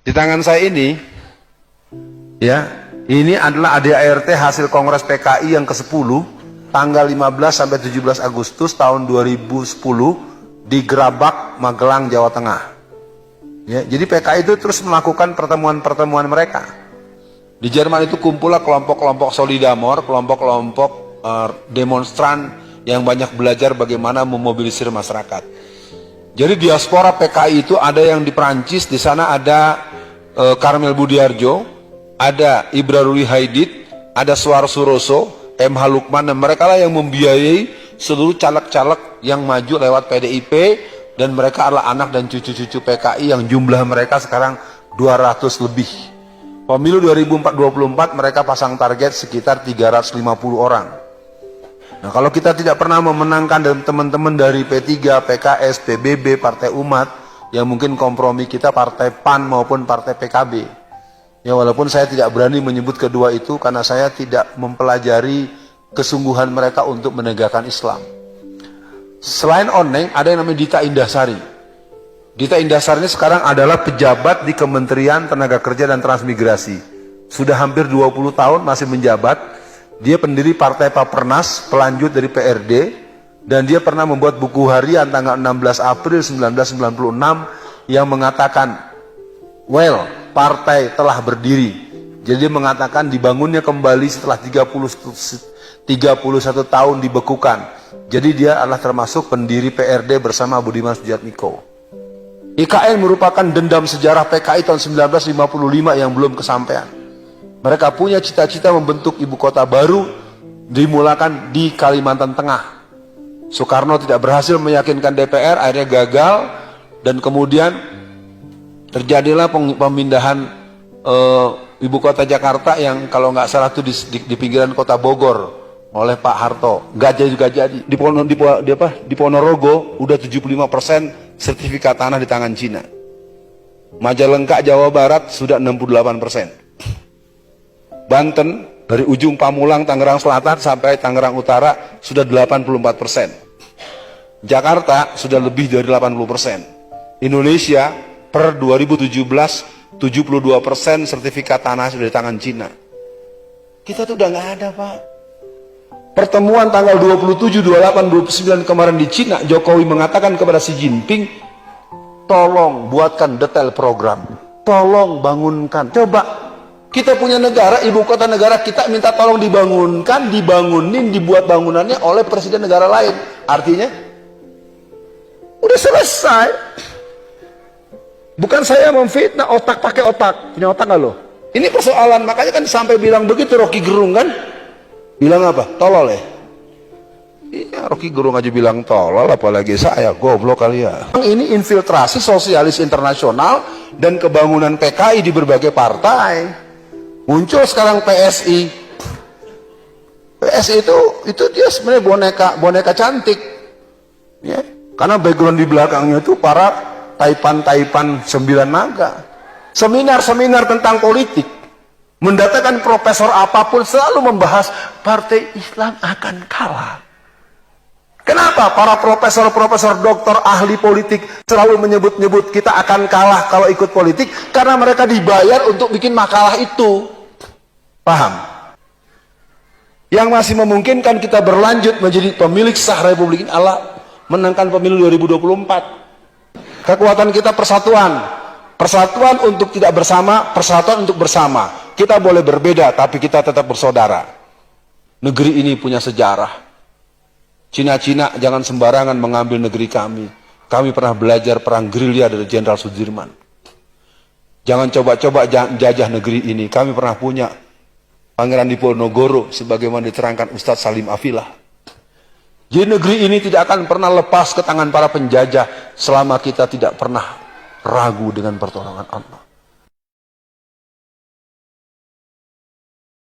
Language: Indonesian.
Di tangan saya ini, ya, ini adalah ADART hasil Kongres PKI yang ke-10, tanggal 15 sampai 17 Agustus tahun 2010 di Grabak, Magelang, Jawa Tengah. Ya, jadi PKI itu terus melakukan pertemuan-pertemuan mereka. Di Jerman itu kumpullah kelompok-kelompok Solidarmor, kelompok-kelompok demonstran yang banyak belajar bagaimana memobilisir masyarakat. Jadi diaspora PKI itu ada yang di Perancis, di sana ada Karmel Budiarjo, ada Ibra Ruli Haidit, ada Suar Suroso, MH Lukman, dan mereka lah yang membiayai seluruh caleg-caleg yang maju lewat PDIP, dan mereka adalah anak dan cucu-cucu PKI yang jumlah mereka sekarang 200 lebih. Pemilu 2024 mereka pasang target sekitar 350 orang. Nah, kalau kita tidak pernah memenangkan teman-teman dari P3, PKS, PBB, Partai Umat, yang mungkin kompromi kita Partai PAN maupun Partai PKB. Ya, walaupun saya tidak berani menyebut kedua itu karena saya tidak mempelajari kesungguhan mereka untuk menegakkan Islam. Selain Oneng, ada yang namanya Dita Indahsari. Dita Indahsari ini sekarang adalah pejabat di Kementerian Tenaga Kerja dan Transmigrasi. Sudah hampir 20 tahun masih menjabat. Dia pendiri Partai Papernas, pelanjut dari PRD, dan dia pernah membuat buku harian tanggal 16 April 1996 yang mengatakan, well, partai telah berdiri. Jadi dia mengatakan dibangunnya kembali setelah 31 tahun dibekukan. Jadi dia adalah termasuk pendiri PRD bersama Budiman Sujatmiko. IKN merupakan dendam sejarah PKI tahun 1955 yang belum kesampaian. Mereka punya cita-cita membentuk ibu kota baru, dimulakan di Kalimantan Tengah. Soekarno tidak berhasil meyakinkan DPR, akhirnya gagal, dan kemudian terjadilah pemindahan ibu kota Jakarta yang kalau nggak salah itu di pinggiran kota Bogor oleh Pak Harto. Nggak jadi. Di Ponorogo udah 75% sertifikat tanah di tangan Cina. Majalengka, Jawa Barat sudah 68%. Banten dari ujung Pamulang, Tangerang Selatan sampai Tangerang Utara sudah 84%. Jakarta sudah lebih dari 80%. Indonesia per 2017 72% sertifikat tanah sudah di tangan Cina. Kita tuh udah nggak ada, Pak. Pertemuan tanggal 27, 28, 29 kemarin di Cina, Jokowi mengatakan kepada Xi Jinping, tolong buatkan detail program, tolong bangunkan. Coba kita punya negara, ibu kota negara kita minta tolong dibangunkan, dibangunin, dibuat bangunannya oleh presiden negara lain. Artinya udah selesai. Bukan saya memfitnah, otak pakai otak. Punya otak nggak lo? Ini persoalan, makanya kan sampai bilang begitu Rocky Gerung kan? Bilang apa? Tolol ya? Iya, Rocky Gerung aja bilang tolol, apalagi saya, goblok kali ya. Ini infiltrasi sosialis internasional dan kebangunan PKI di berbagai partai. Muncul sekarang PSI. PSI itu dia sebenarnya boneka cantik. Ya, karena background di belakangnya itu para taipan-taipan 9 naga. Seminar-seminar tentang politik, mendatangkan profesor apapun selalu membahas partai Islam akan kalah. Kenapa para profesor-profesor doktor ahli politik selalu menyebut-nyebut kita akan kalah kalau ikut politik? Karena mereka dibayar untuk bikin makalah itu. Paham? Yang masih memungkinkan kita berlanjut menjadi pemilik sah Republik ini adalah menangkan pemilu 2024. Kekuatan kita persatuan. Persatuan untuk tidak bersama, persatuan untuk bersama. Kita boleh berbeda, tapi kita tetap bersaudara. Negeri ini punya sejarah. Cina-Cina jangan sembarangan mengambil negeri kami. Kami pernah belajar perang gerilya dari Jenderal Sudirman. Jangan coba-coba jajah negeri ini. Kami pernah punya Pangeran Diponegoro sebagaimana diterangkan Ustadz Salim Afilah. Jadi negeri ini tidak akan pernah lepas ke tangan para penjajah selama kita tidak pernah ragu dengan pertolongan Allah.